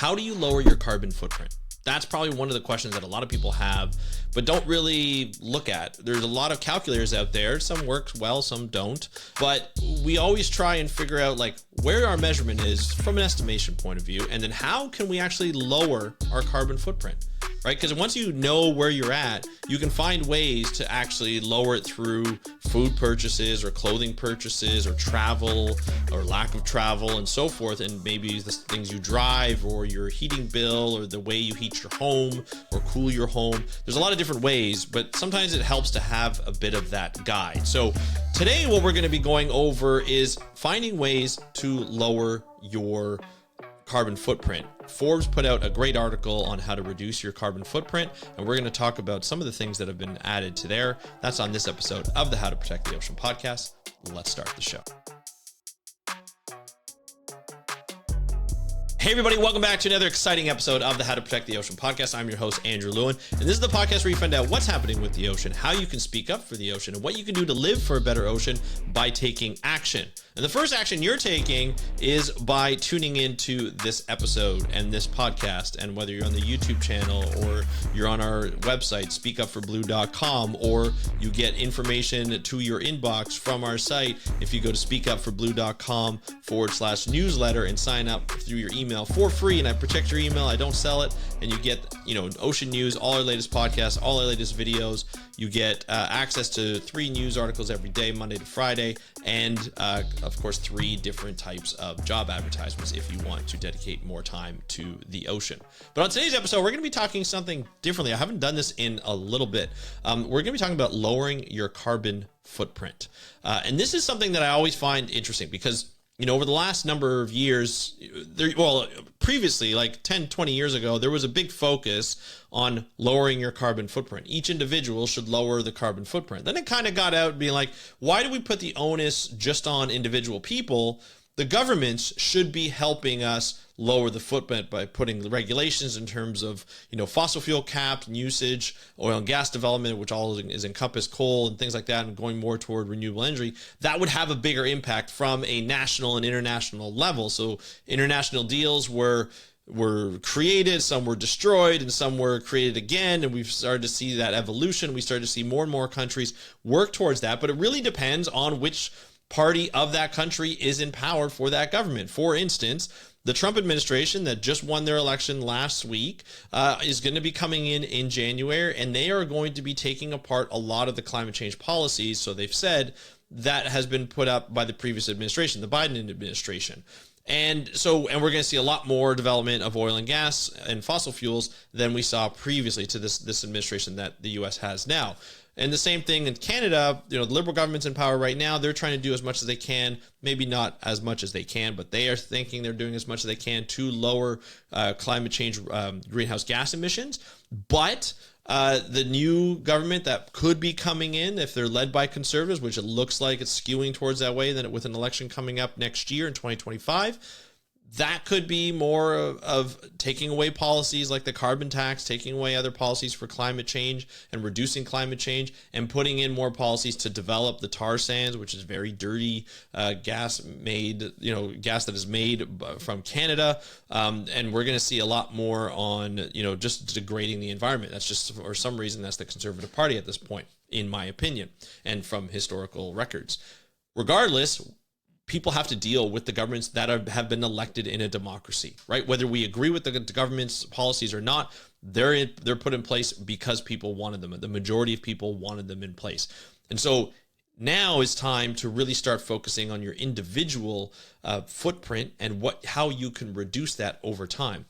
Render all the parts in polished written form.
how do you lower your carbon footprint? That's probably one of the questions that a lot of people have, but don't really look at. There's a lot of calculators out there. Some work well, some don't. But we always try and figure out like where our measurement is from an estimation point of view, and then how can we actually lower our carbon footprint, right? Because once you know where you're at, you can find ways to actually lower it through food purchases or clothing purchases or travel or lack of travel and so forth. And maybe the things you drive or your heating bill or the way you heat your home or cool your home. There's a lot of different ways, but sometimes it helps to have a bit of that guide. So today what we're going to be going over is finding ways to lower your carbon footprint. Forbes put out a great article on how to reduce your carbon footprint, and we're going to talk about some of the things that have been added to there. That's on this episode of the How to Protect the Ocean podcast. Let's start the show. Hey everybody, welcome back to another exciting episode of the How to Protect the Ocean podcast. I'm your host, Andrew Lewin, and this is the podcast where you find out what's happening with the ocean, how you can speak up for the ocean, and what you can do to live for a better ocean by taking action. And the first action you're taking is by tuning into this episode and this podcast. And whether you're on the YouTube channel or you're on our website, speakupforblue.com, or you get information to your inbox from our site, if you go to speakupforblue.com/newsletter and sign up through your email for free, and I protect your email, I don't sell it, and you get, ocean news, all our latest podcasts, all our latest videos. You get access to 3 news articles every day, Monday to Friday, and of course 3 different types of job advertisements if you want to dedicate more time to the ocean. But on today's episode, we're going to be talking something differently. I haven't done this in a little bit. We're going to be talking about lowering your carbon footprint. And this is something that I always find interesting because over the last number of years, previously, like 10, 20 years ago, there was a big focus on lowering your carbon footprint. Each individual should lower the carbon footprint. Then it kind of got out being like, why do we put the onus just on individual people? The governments should be helping us lower the footprint by putting regulations in terms of, fossil fuel cap and usage, oil and gas development, which all is encompassed, coal and things like that, and going more toward renewable energy. That would have a bigger impact from a national and international level. So international deals were created, some were destroyed, and some were created again. And we've started to see that evolution. We started to see more and more countries work towards that, but it really depends on which party of that country is in power for that government. For instance, the Trump administration that just won their election last week is going to be coming in January, and they are going to be taking apart a lot of the climate change policies. So they've said that has been put up by the previous administration, the Biden administration. And we're going to see a lot more development of oil and gas and fossil fuels than we saw previously to this administration that the U.S. has now. And the same thing in Canada, the Liberal government's in power right now. They're trying to do as much as they can, maybe not as much as they can, but they are thinking they're doing as much as they can to lower climate change greenhouse gas emissions. But the new government that could be coming in, if they're led by conservatives, which it looks like it's skewing towards that way, then with an election coming up next year in 2025, that could be more of taking away policies like the carbon tax, taking away other policies for climate change and reducing climate change, and putting in more policies to develop the tar sands, which is very dirty gas that is made from Canada. And we're going to see a lot more on, just degrading the environment. That's just, for some reason, that's the Conservative Party at this point, in my opinion, and from historical records. Regardless, people have to deal with the governments that have been elected in a democracy, right? Whether we agree with the government's policies or not, they're put in place because people wanted them. The majority of people wanted them in place. And so now is time to really start focusing on your individual footprint and how you can reduce that over time.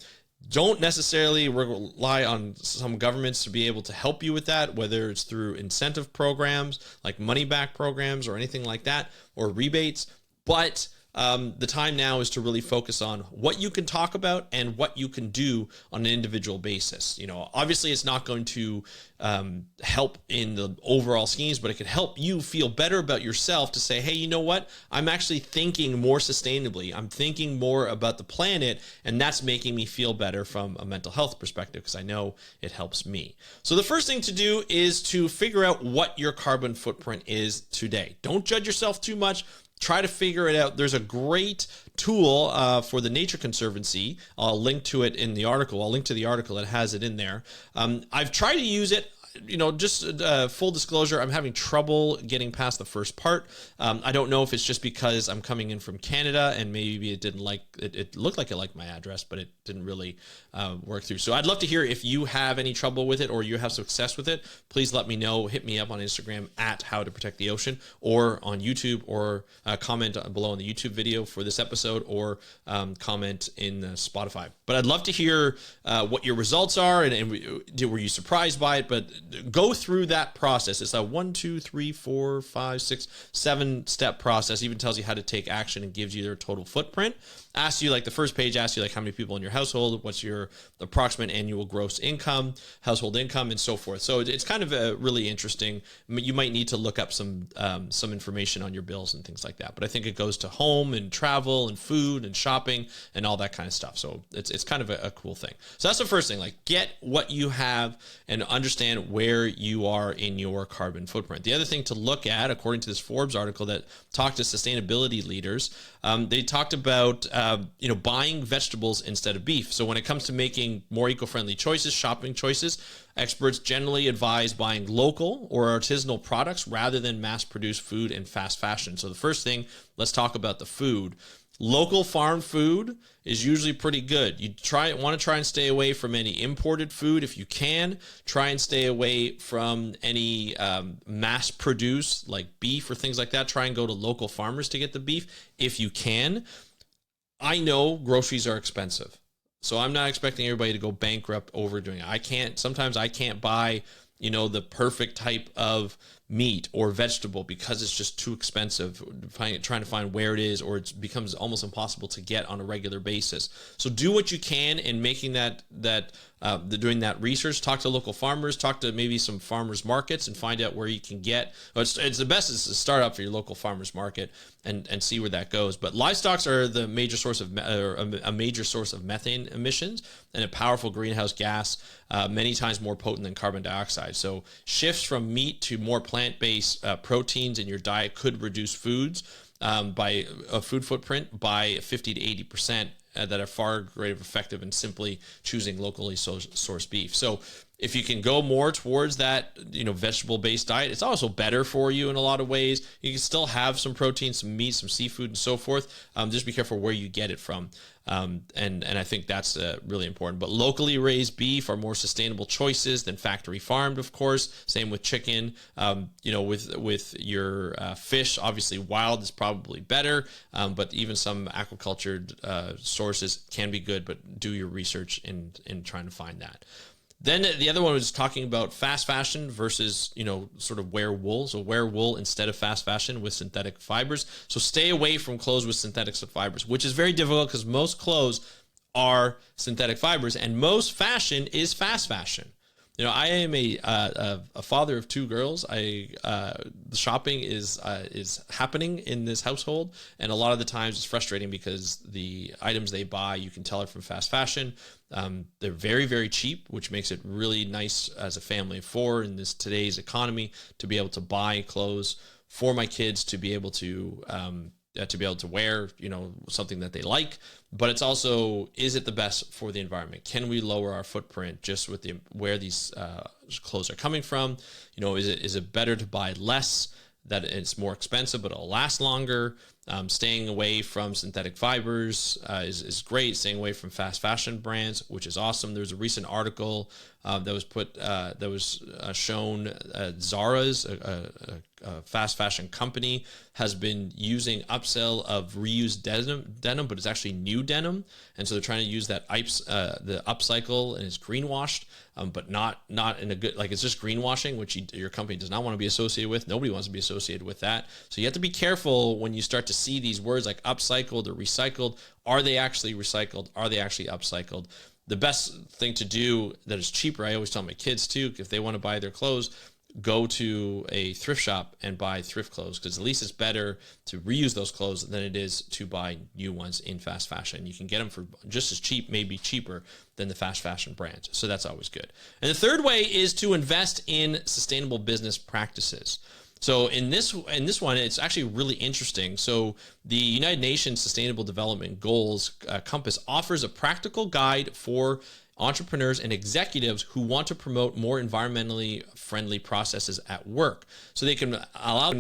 Don't necessarily rely on some governments to be able to help you with that, whether it's through incentive programs like money back programs or anything like that, or rebates. But the time now is to really focus on what you can talk about and what you can do on an individual basis. Obviously it's not going to help in the overall schemes, but it can help you feel better about yourself to say, hey, you know what? I'm actually thinking more sustainably. I'm thinking more about the planet, and that's making me feel better from a mental health perspective because I know it helps me. So the first thing to do is to figure out what your carbon footprint is today. Don't judge yourself too much. try to figure it out. There's a great tool for the Nature Conservancy. I'll link to it in the article. I'll link to the article that has it in there. I've tried to use it. Just full disclosure, I'm having trouble getting past the first part. I don't know if it's just because I'm coming in from Canada and maybe it didn't like it. It looked like it liked my address, but it didn't really work through. So I'd love to hear if you have any trouble with it or you have success with it. Please let me know. Hit me up on Instagram at How to Protect the Ocean, or on YouTube, or comment below on the YouTube video for this episode, or comment in Spotify. But I'd love to hear what your results are, and were you surprised by it? But go through that process. It's a 1, 2, 3, 4, 5, 6, 7 step process. Even tells you how to take action and gives you their total footprint. Asks you, like, the first page asks you, like, how many people in your household, what's your approximate annual gross income, household income, and so forth. So it's kind of a really interesting. You might need to look up some information on your bills and things like that. But I think it goes to home and travel and food and shopping and all that kind of stuff. So it's kind of a cool thing. So that's the first thing. Like, get what you have and understand where you are in your carbon footprint. The other thing to look at, according to this Forbes article that talked to sustainability leaders, they talked about buying vegetables instead of beef. So when it comes to making more eco-friendly choices, shopping choices, experts generally advise buying local or artisanal products rather than mass-produced food and fast fashion. So the first thing, let's talk about the food. Local farm food is usually pretty good. You want to try and stay away from any imported food if you can. Try and stay away from any mass-produced, like beef or things like that. Try and go to local farmers to get the beef if you can. I know groceries are expensive, so I'm not expecting everybody to go bankrupt overdoing it. Sometimes I can't buy, the perfect type of meat or vegetable because it's just too expensive, trying to find where it is, or it becomes almost impossible to get on a regular basis. So do what you can in making doing that research. Talk to local farmers, talk to maybe some farmers markets, and find out where you can get. It's the best is to start up for your local farmers market and see where that goes. But livestock are the major source of a major source of methane emissions and a powerful greenhouse gas, many times more potent than carbon dioxide. So shifts from meat to more plant-based proteins in your diet could reduce food footprint by 50 to 80%. That are far greater effective in simply choosing locally sourced beef. So if you can go more towards that, vegetable-based diet, it's also better for you in a lot of ways. You can still have some protein, some meat, some seafood, and so forth. Just be careful where you get it from. And I think that's really important. But locally raised beef are more sustainable choices than factory farmed, of course. Same with chicken. With your fish, obviously wild is probably better. But even some aquacultured sources can be good. But do your research in trying to find that. Then the other one was talking about fast fashion versus, sort of wear wool. So wear wool instead of fast fashion with synthetic fibers. So stay away from clothes with synthetic fibers, which is very difficult because most clothes are synthetic fibers and most fashion is fast fashion. I am a father of 2 girls. The shopping is happening in this household, and a lot of the times it's frustrating because the items they buy, you can tell are from fast fashion. They're very, very cheap, which makes it really nice as a family of 4 in today's economy to be able to buy clothes for my kids to be able to wear, something that they like. But it's also, is it the best for the environment? Can we lower our footprint just with where these clothes are coming from? Is it better to buy less, that it's more expensive, but it'll last longer? Staying away from synthetic fibers is great. Staying away from fast fashion brands, which is awesome. There's a recent article that was shown. Zara's, a fast fashion company, has been using upsell of reused denim, but it's actually new denim, and so they're trying to use that the upcycle, and it's greenwashed, but not in a good, like, it's just greenwashing, which your company does not want to be associated with. Nobody wants to be associated with that. So you have to be careful when you start to see these words like upcycled or recycled. Are they actually recycled? Are they actually upcycled? The best thing to do that is cheaper, I always tell my kids too, if they want to buy their clothes, go to a thrift shop and buy thrift clothes, because at least it's better to reuse those clothes than it is to buy new ones in fast fashion. You can get them for just as cheap, maybe cheaper than the fast fashion brands. So that's always good. And the third way is to invest in sustainable business practices. So in this one, it's actually really interesting. So the United Nations Sustainable Development Goals Compass offers a practical guide for entrepreneurs and executives who want to promote more environmentally friendly processes at work. So they can allow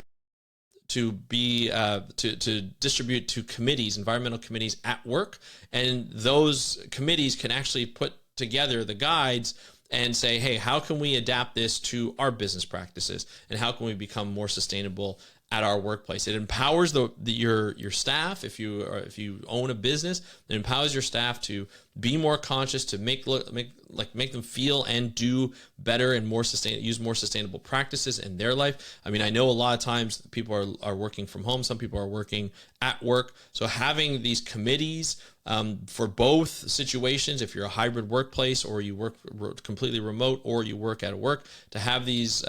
to be to distribute to committees, environmental committees at work, and those committees can actually put together the guides and say, hey, how can we adapt this to our business practices, and how can we become more sustainable at our workplace? It empowers your staff. If you own a business, it empowers your staff to be more conscious, to make them feel and do better and use more sustainable practices in their life. I mean, I know a lot of times people are working from home. Some people are working at work. So having these committees for both situations, if you're a hybrid workplace or you work completely remote or you work at work, to have these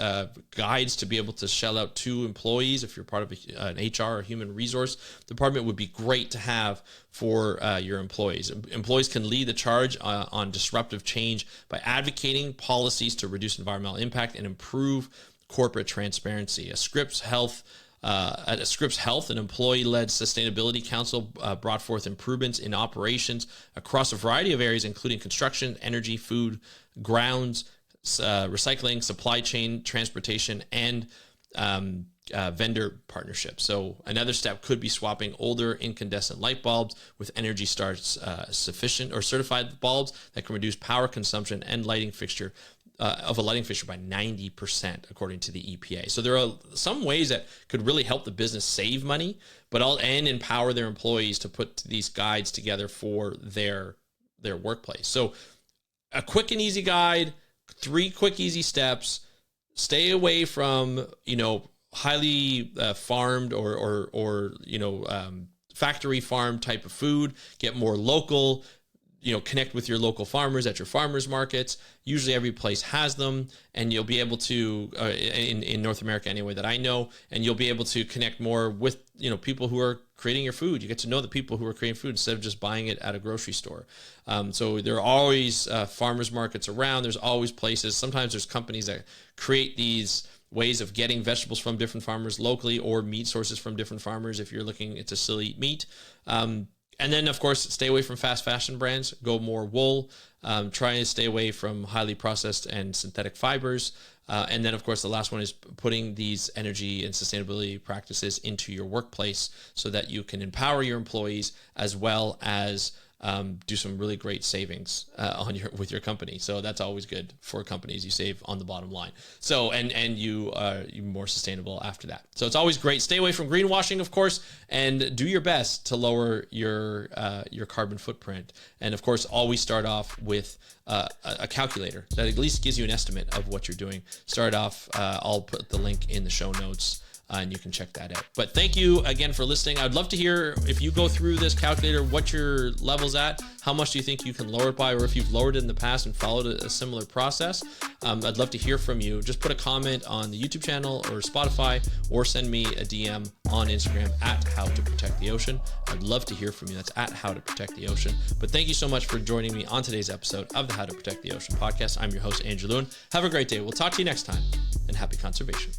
guides to be able to shell out to employees, if you're part of an HR or human resource department, would be great to have for your employees. Employees can lead the charge on disruptive change by advocating policies to reduce environmental impact and improve corporate transparency. At Scripps Health, an employee-led sustainability council brought forth improvements in operations across a variety of areas, including construction, energy, food, grounds, recycling, supply chain, transportation, and vendor partnerships. So another step could be swapping older incandescent light bulbs with Energy Star's sufficient or certified bulbs that can reduce power consumption and lighting fixture of a lighting fixture by 90%, according to the EPA. So there are some ways that could really help the business save money, and empower their employees to put these guides together for their workplace. So a quick and easy guide, 3 quick, easy steps. Stay away from, highly farmed or factory farm type of food. Get more local. Connect with your local farmers at your farmers markets. Usually every place has them, and you'll be able to, in North America anyway that I know, and you'll be able to connect more with, people who are creating your food. You get to know the people who are creating food instead of just buying it at a grocery store. So there are always farmers markets around. There's always places. Sometimes there's companies that create these ways of getting vegetables from different farmers locally, or meat sources from different farmers if you're looking to still eat meat. And then, of course, stay away from fast fashion brands. Go more wool. Try to stay away from highly processed and synthetic fibers. And then, of course, the last one is putting these energy and sustainability practices into your workplace so that you can empower your employees, as well as do some really great savings with your company. So that's always good for companies. You save on the bottom line. So and you're more sustainable after that. So it's always great. Stay away from greenwashing, of course, and do your best to lower your carbon footprint. And of course, always start off with a calculator that at least gives you an estimate of what you're doing. Start off. I'll put the link in the show notes. And you can check that out. But thank you again for listening. I'd love to hear, if you go through this calculator, what your level's at, how much do you think you can lower it by, or if you've lowered it in the past and followed a similar process. I'd love to hear from you. Just put a comment on the YouTube channel or Spotify, or send me a DM on Instagram at How to Protect the Ocean. I'd love to hear from you. That's at How to Protect the Ocean. But thank you so much for joining me on today's episode of the How to Protect the Ocean podcast. I'm your host, Andrew Lewin. Have a great day. We'll talk to you next time, and happy conservation.